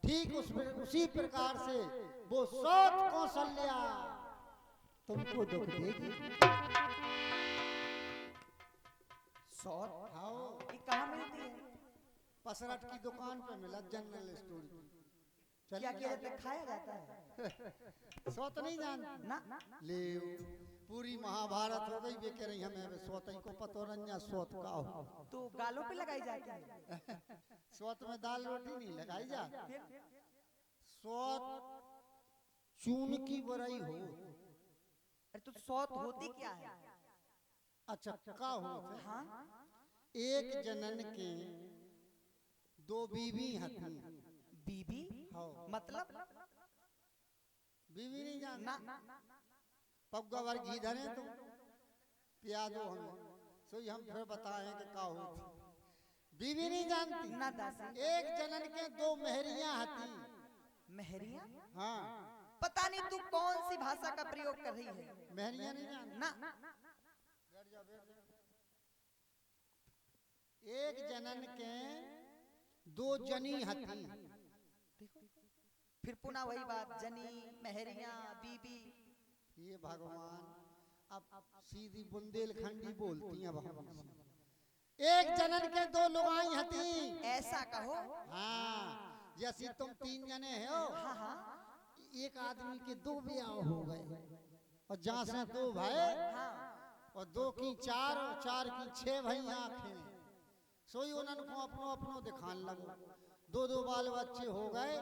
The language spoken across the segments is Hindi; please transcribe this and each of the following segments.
ठीक उसी प्रकार से वो सौत कौशल्या तुमको दुख देगी। सौत आओ, ये कहाँ मिलती है? पसरट की दुकान पे मिला, जनरल स्टोर की। क्या किया जाता है? खाया जाता है? सौत नहीं जानती ना ले, पूरी महाभारत हो गई वे कह रही हमें सौत को पतो रंजा सौत का हो। तो गालों पे लगाई जाती है। सौत में दाल रोटी नहीं लगाई जा, सौत चून की बुराई हो। अरे तो सौत होती क्या है? अच्छा का हो? हाँ एक जनन के दो बीवी हथी। बीबी हो मतलब बीवी नहीं जान ना पग्गा भर घी धरे तुम पिया दो हमें, सो हम फिर बताएं कि का होती। बीवी नहीं जानती ना दासी। एक जनन के दो मेहरियां हथी। मेहरिया? हाँ पता नहीं तू कौन सी भाषा का प्रयोग कर रही है। मेहरियां नहीं जानती ना बैठ जा, बैठ जा। एक जनन के दो जनी हथी। देखो फिर पुनः वही बात, जनी मेहरिया बीबी। ये भगवान अब सीधी बुंदेलखंडी बोलती हैं भगवान। एक जनन के दो लुगाई हथी। ऐसा कहो। हाँ जैसी तुम तीन जने हो, हाँ हाँ एक आदमी के दो ब्याह हो गए और जहाँ से दो भाई हाँ और दो की चार और चार की छह भाई आंखें, सोई उन्होंने को अपनो अपनो दिखाने लगो। दो दो बाल बच्चे हो गए,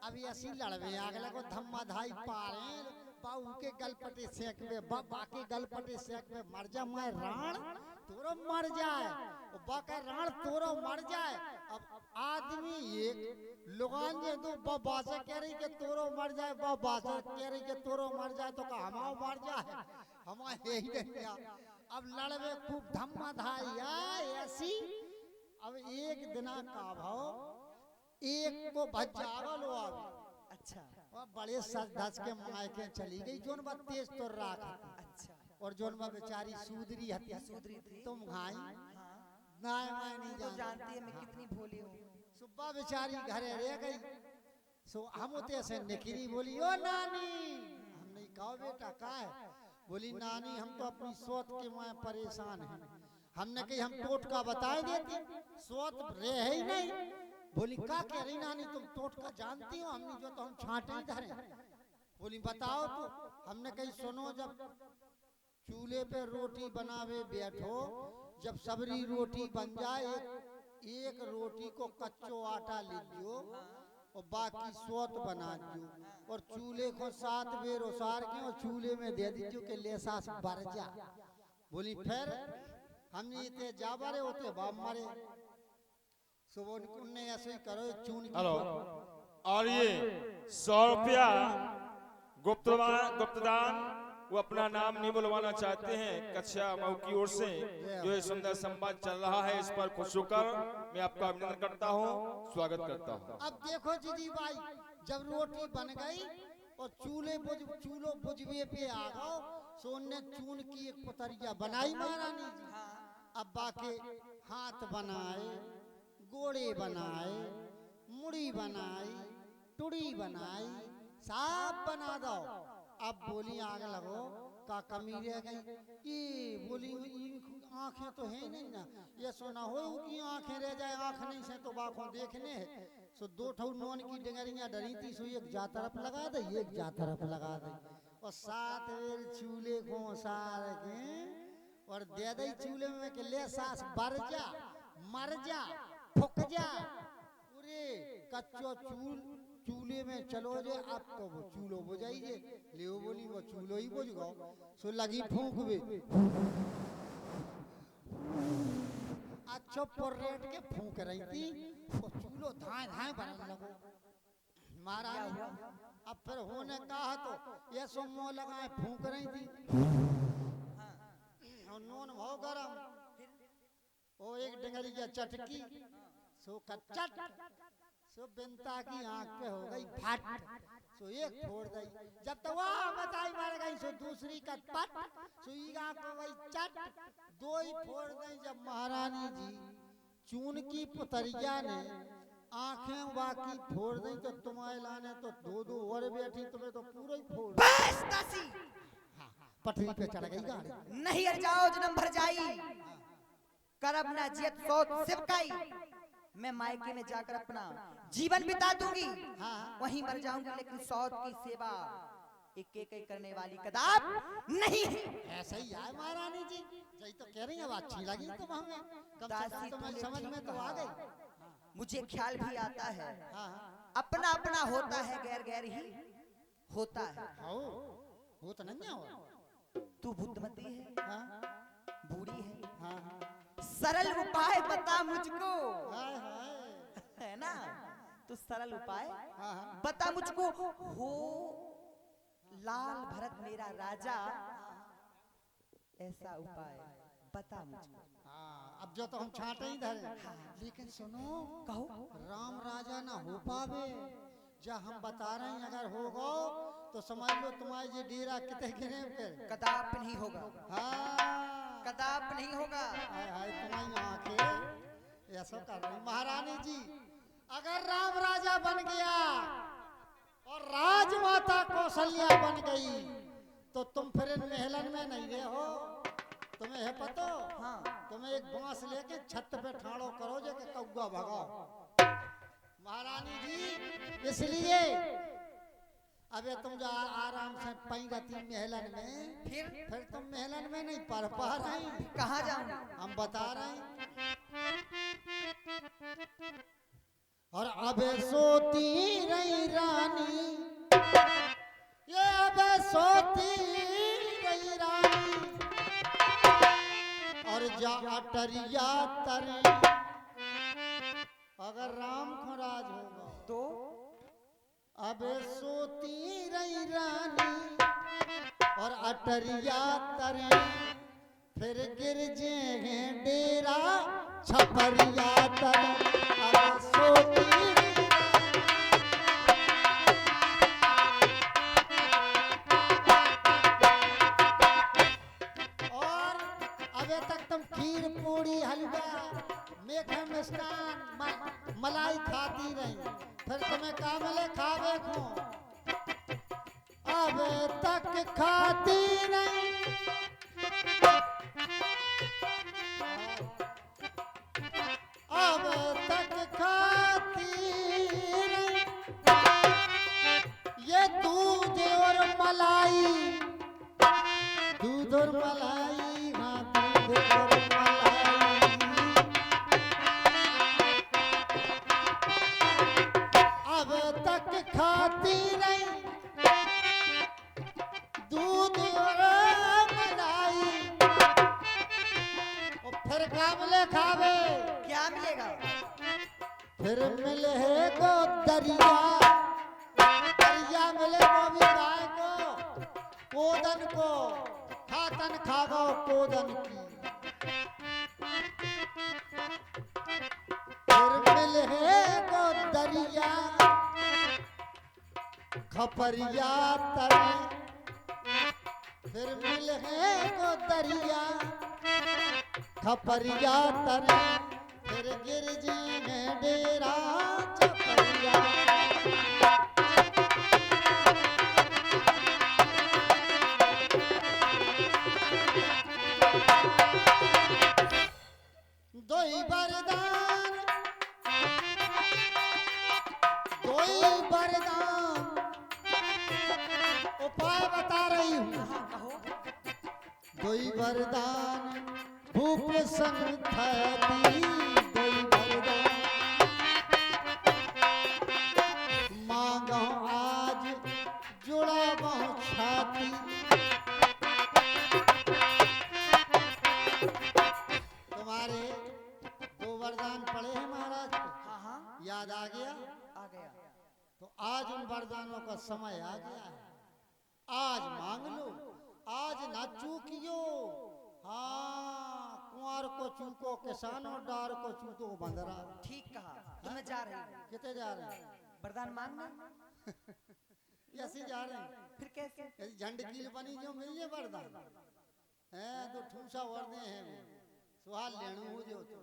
अभी ऐसी लड़वे आग लगो धम्मा धाई पारे बाऊ के गलपटे सेक में बाबा के गलपटे सेक में मर जा मैं राण तोरो मर जाए और बाका राण तोरो मर जाए। अब आदमी एक लुगान जे दो बाबा से कह रही कि तोरो मर जाए, बाबा से कह रही कि तोरो मर जाए, तो का हमाओ मर जाए, हमारे यही नहीं। अब लड़वे खूब धम्मा धाई ऐसी। अब एक दिना का भाव एक को भजावल हो। अच्छा और बड़े सज धज के मायके चली गई जोन बात तेज तो राख। अच्छा और जोन बा बेचारी सूदरी हती, सुधरी थी। तुम घाई हाँ नाय माय नहीं तो जानती। जानती है मैं कितनी भोली हूँ। सुब्बा बेचारी घरे रह गई। सो हम उते से निकली, बोली ओ नानी। हमने कहा बेटा का है? बोली नानी हम तो अपनी सोच के मैं परेशान हैं। हमने कही हम टोटका बताए देती, सोच रहे ही नहीं। बोली का कह रही नानी तुम टोटका जानती हो? हमने जो तो हम छांटे ही धरे। बोली बताओ तो। हमने कही सुनो, जब चूल्हे पे रोटी बनावे बैठो, जब सबरी रोटी बन जाए एक रोटी को कच्चो आटा लीजियो और बाकी सोत बना दियो और चूल्हे को 7 बेर उसार के और चूल्हे में दे दीजियो कि लेसा भर जा। बोली फिर हमने इतने जा बारे होते बाप मारे। सुबह उनने ऐसे ही करो चून की। हेलो, और ये 100 रुपया गुप्तदान वो अपना नाम नहीं बुलवाना चाहते हैं कक्षा मऊ की ओर से। जो ये सुंदर संवाद चल रहा है इस पर खुश होकर मैं आपका अभिनंदन करता हूँ, स्वागत करता हूँ। अब देखो जीजी भाई, जब रोटी बन गई और चूल्हो बुझवे पे आ गओ, सोन ने चून की एक पुतरिया बनाई महारानी जी। अब बाके हाथ बनाए, गोड़े बनाए, मुड़ी बनाई, टुड़ी बनाई, सब बना दो। अब बोली आग लगो का कमी रह गई। ये बोली आंखें तो है नहीं ना, ये सोना हो की आंखें रह जाए, आंख नहीं से तो बाखों देखने है। सो 2 ठो नोन की डिंगरियां डरी थी, सो एक जा तरफ लगा दे एक जा तरफ लगा दे और 7 बेर चूल्हे को सार के और दे दे चूल्हे में के ले सास भर जा मर जा फुक जा पूरे कच्चो चूल्हे में चलो जे। अब तो वो चूल्हो बुझाई जे ले बोली वो चूल्हो ही बुझ गो। सो लगी फूंक बे अच्छो पर रेट के फूंक रही थी, वो चूल्हो धाए धाए बनने लगो महारानी। अब फिर होने कहा तो ये सोमो लगाए फूंक रही थी और नून भाव गरम। वो एक डिंगरी की चटकी सो कच्चट सो बिनता की आंख पे हो गई फट, सो एक फोड़ गई। जब तक वह बताई मर गई सो दूसरी का पट, सो एक आंख हो गई चट, 2 ही फोड़ गई। जब महारानी जी चून की पुतरिया ने आंखें बाकी फोड़ दी तो तुम्हारे लाने तो दो दो और बैठी तुम्हें तो पूरा ही फोड़। बस दासी, पटरी पे चढ़ गई गाड़ी। नहीं हर जाओ जन्म भर जाई, करब ना जियत सौत सिवकाई। मैं मायके में जाकर अपना जीवन बिता दूंगी, वहीं मर जाऊंगी, लेकिन सौत की सेवा एक एक करने वाली कदाप नहीं है। ऐसा ही है महारानी जी, यही तो कह रही है। अच्छी लगी तुम हमें, कम से कम तुम्हें समझ में तो आ गई। मुझे ख्याल भी आता है, अपना अपना होता है, गैर गैर ही होता है। वो तो नहीं हो। तू बुद्धमती है, बूढ़ी है, सरल उपाय बता मुझको, है ना? तू सरल उपाय बता मुझको। हो लाल भरत मेरा राजा, ऐसा उपाय बता मुझको। अब जो तो हम छाटे ही धरे, लेकिन सुनो, कहो। राम राजा ना हो पावे, जो हम बता रहे हैं अगर होगा तो समझ लो तुम्हारे ये डेरा कितने गिरे फिर। कदाप नहीं होगा, कदाप नहीं होगा। हाय हाय तुम्हारी आंखें ऐसा कर रही। महारानी जी, अगर राम राजा बन गया और राजमाता कौशल्या बन गई तो तुम फिर इन महलन में नहीं रहे हो। तुम्हें है पता? तुम्हें एक बांस लेके छत पे ठाड़ो करो जो कि कौआ भगाओ। महारानी जी, इसलिए अबे तुम जो आराम से पई रहती महलन में, फिर तुम महलन में नहीं पढ़ पा रही। कहाँ जाऊं? हम बता रहे हैं। और अबे सोती रही रानी, ये अबे सोती रही रानी, और जा अटरिया तरी। अगर राम खराज होगा तो अबे सोती रही रानी और अटरिया तरी, फिर गिर जेगे डेरा छपरिया तरी। अब सोती और अबे तक तुम खीर पूड़ी हलवा मेघे मिष्टान मलाई खाती रही, फिर तुम्हें का मिले खावे खो। अब तक खाती नहीं, अब तक खाती नहीं, ये दूध और मलाई, दूध और मलाई, हाँ दूध और मलाई। अब तक खाती नहीं दूध और मलाई, और फिर क्या मिले खावे? क्या मिलेगा? फिर मिले को दरिया, दरिया मिले वो भी गाय को, कोदन को, खातन खागो कोदन की। फिर मिले को दरिया, खपरिया तरी। फिर मिले को दरिया, खपरिया तरी, फिर गिर जी में डेरा छपरिया। दोई बरदान, दोई बरदान, उपाय बता रही हूँ। दोई वरदान भूप संथती, दोई वरदान मांगो आज जुड़ा बहु छाती। तुम्हारे दो वरदान पड़े हैं महाराज के, याद आ गया? आ गया। तो आज उन वरदानों का समय आ गया है। आज मांग लो, आज ना चूकियो। हाँ, कुंवर को चूको किसान और डार को चूको बंदरा। ठीक कहा। तो मैं जा रही हूँ। कितने जा रहे हैं? वरदान मांगना। ऐसे जा रहे हैं। फिर कैसे? ऐसी झंडकील बनी जो मिल जाए वरदान है तो ठूसा वर्दे हैं वो सुहाल लेणु हो जो तो।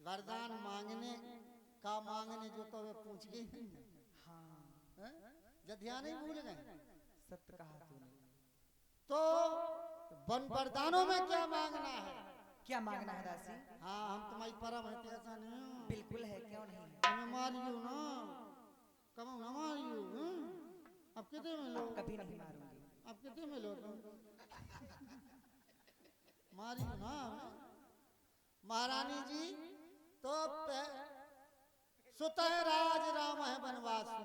वरदान मांगने का मांगने जो तो वे पूछ गई नहीं ना। हाँ जब ध्यान ही भूल गए सत्य कहा तूने। तो वन वरदानों में क्या मांगना है? क्या मांगना है दासी? हाँ हम तुम्हारी परम है ऐसा नहीं हो। बिल्कुल है, क्यों नहीं? हमें मारियो ना, कम ना मारियो। अब कितने में लो? कभी नहीं मारूंगी। अब कितने में लो तुम? मारियो ना हमें। महारानी जी तो सुतः राज राम है वनवासी,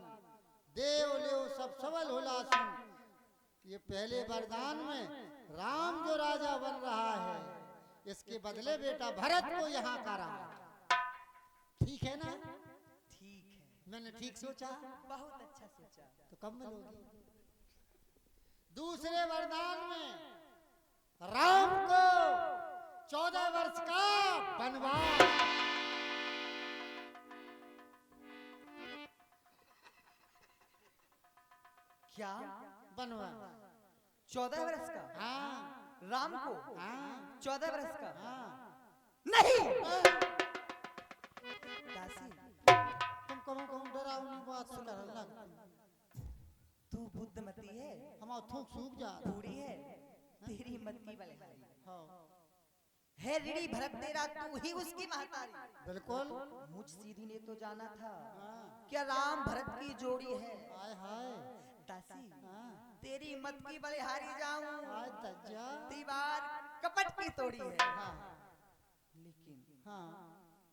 देव लेव सब सबल हुलासु। ये पहले वरदान में राम जो राजा बन रहा है, इसके बदले बेटा भरत को यहाँ का राम। ठीक है ना? ठीक है, मैंने ठीक सोचा? बहुत अच्छा सोचा। तो कब मिलोगी? दूसरे वरदान में राम को 14 वर्ष का वनवास। क्या? वनवास 14 वर्ष का? हाँ राम को हाँ 14 वर्ष का? हाँ। नहीं दासी, तुम कहो डरावनी बात से कर लग। तू बुद्धमती है, हमारा थूक सूख जा। बूढ़ी है, तेरी मत की बलिहारी हाँ है। ऋणी भरत तेरा, तू ही उसकी महतारी। बिल्कुल। मुझ सीधी ने तो जाना था हाँ। क्या राम भरत की जोड़ी है। हाय हाय। दासी, हाँ तेरी मत की बलिहारी जाऊं, हाय तज्जा। दीवार कपट की तोड़ी है। हाँ लेकिन हाँ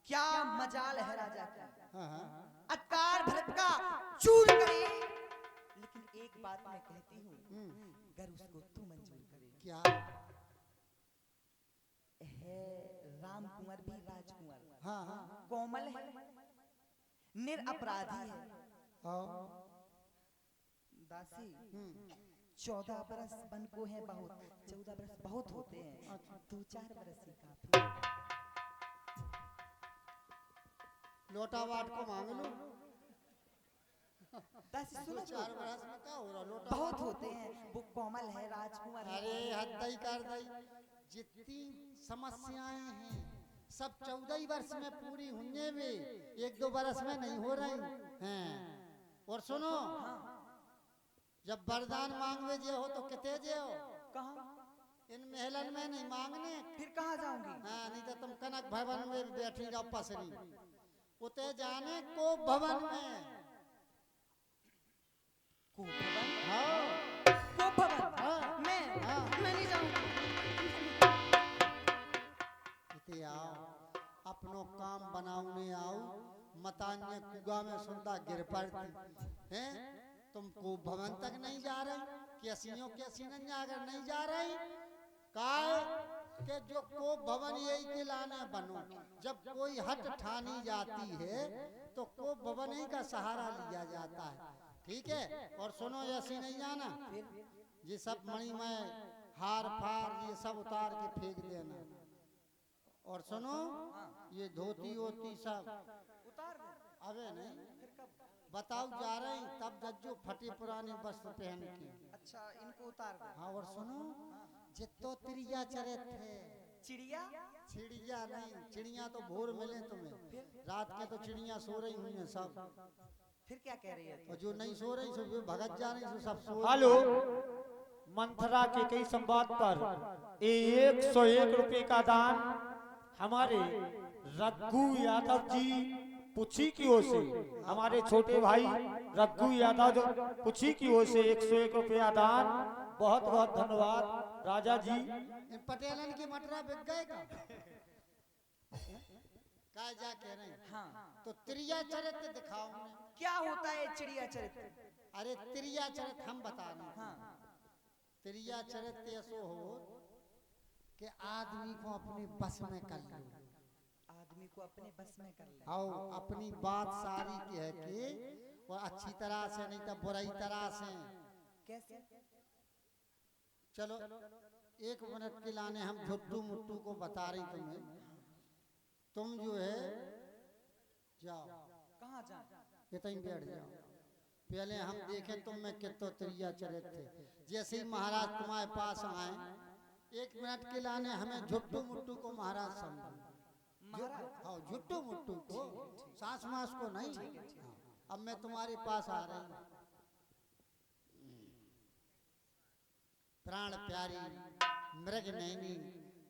क्या मजाल है राजा की, हाँ हाँ। अत्कार भरत का चूर करे। लेकिन एक बात मैं कहती हूँ, अगर उसको तू मंजूर करे। क्या? है राम कुंवर भी राजकुंवर, हाँ हाँ कोमल है, निरअपराधी है। हाँ। दासी, 14 बरस बन को है बहुत, 14 बरस बहुत होते हैं, 2-4 बरस ही काफी। लोटा वाट को मांग लो। दासी सुनो, 4 बरस में क्या हो रहा? लोटा बहुत होते हैं, वो कोमल है, राजकुंवर है। अरे हद ही कर दई। जितनी समस्याएं हैं सब 14 वर्ष में पूरी होंगे भी, 1-2 बरस में नहीं हो रही हैं। और सुनो, जब वरदान मांगवे जे हो तो कितने जे हो? कहाँ? इन महलन में नहीं मांगने। फिर कहाँ जाऊंगी? हाँ नहीं तो तुम कनक भवन में बैठी जाओ पसरी। उते जाने को भवन में। को भवन? हाँ को भवन? हाँ मैं नहीं जाऊंगी। इते आओ, अपनो काम बनाउने आओ। मतान्य कुगा में सुनता गिर पड़ती हैं। तुमको भवन तक नहीं जा रही, कैसियों कैसी अगर नहीं जा रही काय के जो को भवन यही के लाने बनो। जब कोई हट ठानी जाती है तो को भवन ही का सहारा लिया जाता है। ठीक है? और सुनो, ऐसी नहीं जाना, ये सब मणि में हार फार ये सब उतार के फेंक देना। और सुनो, ये धोती वोती सब उतार दे। अबे नहीं, फिर कब? बताओ जा रहे हैं तब जज्जो फटे पुराने वस्त्र पहन के। अच्छा, इनको उतार दे। हाँ और सुनो, जितो त्रिया चरित है। चिड़िया? चिड़िया नहीं, चिड़िया तो भोर मिले तुम्हें, रात के तो चिड़िया सो रही हुई हैं सब। फिर क्या कह रही है तू? और जो नहीं सो रही सो भगत जा रही सो सब सो। हेलो, मंथरा के कई संवाद पर 101 रुपए का दान हमारे रघु यादव जी पुछी की ओर से, हमारे छोटे भाई रघु यादव पुछी की ओर से 101 रुपया दान। बहुत बहुत धन्यवाद राजा जी। इन पटेलन की मटरा बिक गए का? काय जा कह रहे हैं? हाँ, तो त्रिया चरित्र दिखाओ उन्हें। क्या होता है चिड़िया चरित्र? अरे त्रिया चरित्र हम बता रहे हैं। हाँ, त्रिया चरित्र ऐसो हो कि आदमी को अपने बस में कर लो। आदमी को अपने बस में कर ले। आओ अपनी बात सारी कह के, और अच्छी तरह से नहीं तो बुराई तरह से। कैसे? चलो 1 मिनट के लाने हम झुट्टू मुट्टू को बता रही तुम्हें। तुम जो है जाओ, कहाँ जाए? इतनी बैठ जाओ। पहले हम देखें तुम में कितो त्रिया चरित्र थे। जैसे ही महाराज तुम्हारे पास आए, 1 मिनट के लाने हमें झुट्टू मुट्टू को महाराज समझो। महाराज हाँ झुट्टू मुट्टू को, सांस मास को नहीं। हाँ, अब मैं तुम्हारे पास आ रही हूँ। प्राण प्यारी मृग नैनी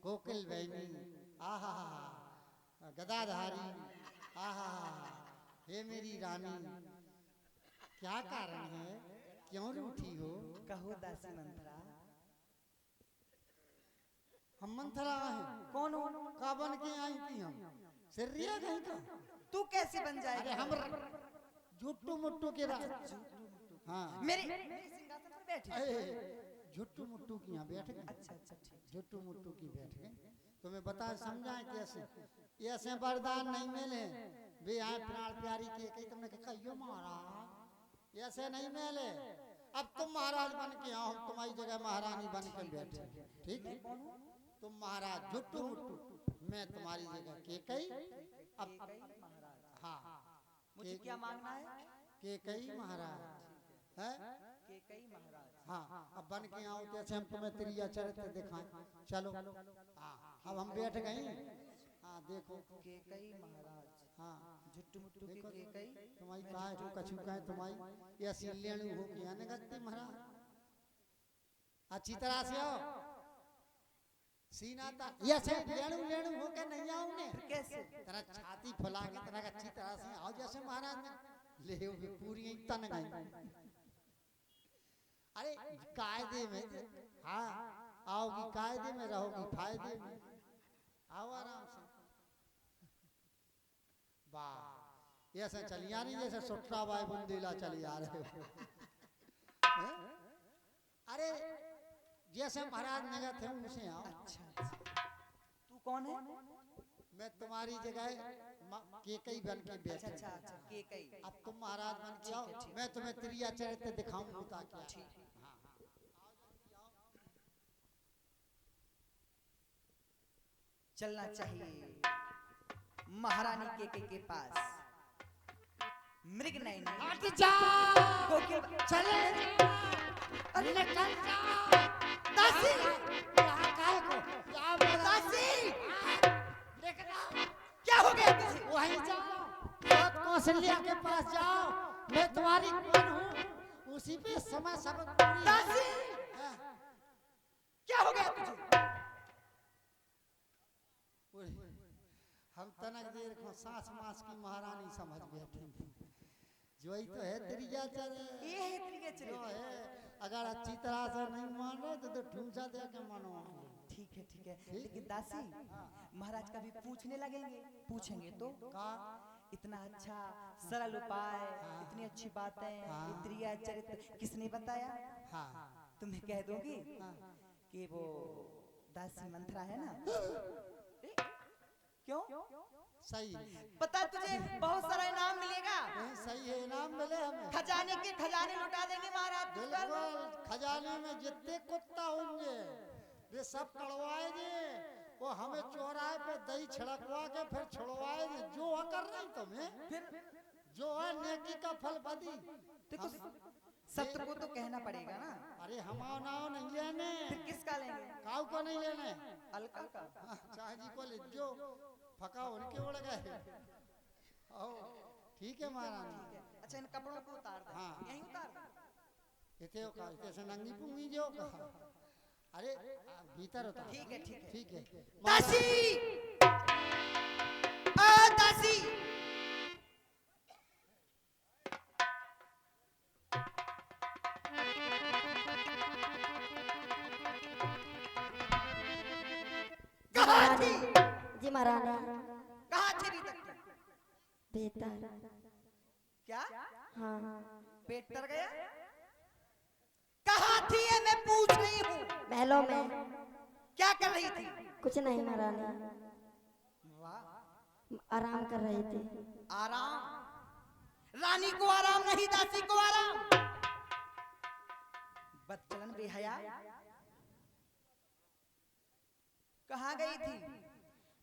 कोकिल बहनी, आहा गदाधारी, आहा हे मेरी रानी, क्या कारण है, क्यों रूठी हो? कहो दासी मंथरा। हम मंथरा हैं। कौन हो? का बन के आई थी हम? सिर्रिया कहीं का? तू कैसे बन अरे जाएगा? हम झुट्टू मुट्टू के हाँ मेरे सिंहासन पर बैठे। झुट्टू मुट्टू की यहाँ बैठ गए। अच्छा अच्छा ठीक। झुट्टू मुट्टू की बैठ गए। तुम्हें बता समझाएं कैसे? ऐसे वरदान नहीं मिले वे आए प्राण प्यारी के कही तुमने कहियो महाराज, ऐसे नहीं मिले। अब तुम महाराज बन के आओ, हम तुम्हारी जगह महारानी बन के बैठे। ठीक है, तुम महाराज झुट्टू मुट्टू, मैं तुम्हारी जगह के कही। अब हाँ मुझे क्या मांगना है? के कही महाराज है। केकई महाराज। हाँ अब बन के आओ जैसे हम तुम्हें त्रिया चरित्र दिखाएं। चलो हाँ अब हम बैठ गए। हाँ देखो केकई महाराज। हाँ झुट्टू मुट्टू के देखो केकई। तुम्हारी कहा है कछु कहे तुम्हारी ऐसी लेणु हो गया न गति महाराज। अच्छी तरह से आओ सीना ता ऐसे लेणु लेणु हो के नहीं आओगे कैसे? तेरा छाती फैला के तेरा अच्छी तरह से आओ जैसे महाराज ने ले पूरी तन गई। अरे कायदे में हाँ आओगी, कायदे में रहोगी, फायदे में आओ आराम से। वाह ऐसे चली आ रही जैसे सुट्रा बाई बुंदीला चली आ रहे हो। अरे जैसे महाराज नगर थे उनसे आओ। अच्छा तू कौन है? मैं तुम्हारी जगह केकई बन के बैठा। अच्छा अच्छा केकई। अब तुम महाराज बन के आओ, मैं तुम्हें त्रिया चरित्र दिखाऊंगा ताकि चलना चाहिए महारानी केकई के पास। मृग नहीं हट जाओ चले अरे निकल जाओ दासी काय को क्या बोला? दासी देख जाओ क्या हो गया तुझे? वहीं जाओ बहुत कौशल्या के पास जाओ, मैं तुम्हारी कौन हूँ उसी पे समय सब पूरी। दासी हाँ। क्या हो गया तुझे? हम तनक देर को सांस मास की महारानी समझ बैठे जो ही तो है त्रिया चरित्र। ये है त्रिया जो चरित्र। है अगर अच्छी तरह से नहीं मान रहे तो ठूसा दे के मानो। ठीक है लेकिन दासी महाराज कभी पूछने लगेंगे? पूछेंगे तो का इतना अच्छा सरल उपाय, इतनी अच्छी बातें, ये त्रिया चरित्र किसने बताया? हाँ तुम्हें कह दूंगी कि वो दासी मंथरा है ना। क्यों? सही पता तुझे बहुत सारा इनाम मिलेगा। नहीं सही है, इनाम मिले हमें। खजाने के खजाने लुटा देंगे महाराज। बिल्कुल खजाने में जितने कुत्ता होंगे वे सब कड़वाएंगे, वो हमें चौराहे पे दही छिड़कवा के फिर छुड़वाएंगे। जो कर रही तुम्हें फिर जो है नेकी का फल बदी। देखो सत्य को तो कहना पड़ेगा ना। अरे हम नाव नहीं लेने, फिर किसका लेंगे? काऊ को नहीं लेने, अलका का। शाह जी को ले जो फका उनके उड़ गए। ठीक है महारानी। अच्छा इन कपड़ों को उतार दे। हाँ। यहीं उतार दे। इते का इते नंगी पुंगी जो कहा। अरे भीतर उतार। ठीक है ठीक है दासी आ दासी कहाँ थी? जी महारानी कहाँ थी अभी तक? बेहतर। क्या हाँ पेट तर गया? कहाँ थी ये मैं पूछ रही हूँ। महलों में। क्या कर रही थी? कुछ नहीं महारानी, वाह आराम कर रही थी। आराम? रानी को आराम नहीं, दासी को आराम। बदचलन बेहया कहाँ गई थी?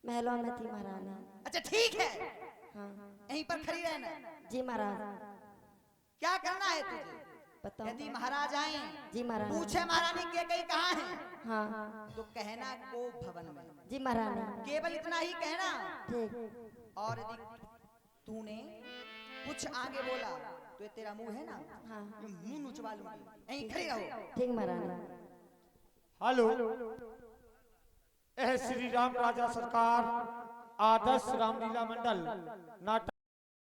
महलों में थी महारानी। अच्छा ठीक है, हाँ यहीं पर खड़ी रहना। जी महाराज। क्या करना है तुझे? बताओ। यदि महाराज आए जी महारानी। पूछे महारानी के कई कहाँ है, हाँ तो कहना को भवन में, जी महारानी। केवल इतना ही कहना। ठीक। और यदि तूने कुछ आगे बोला तो ये तेरा मुंह है ना, हाँ ये मुंह नुचवा लूंगी, यहीं खड़ी रहो। ठीक महारानी। हेलो, श्री राम राजा सरकार आदर्श रामलीला मंडल नाटक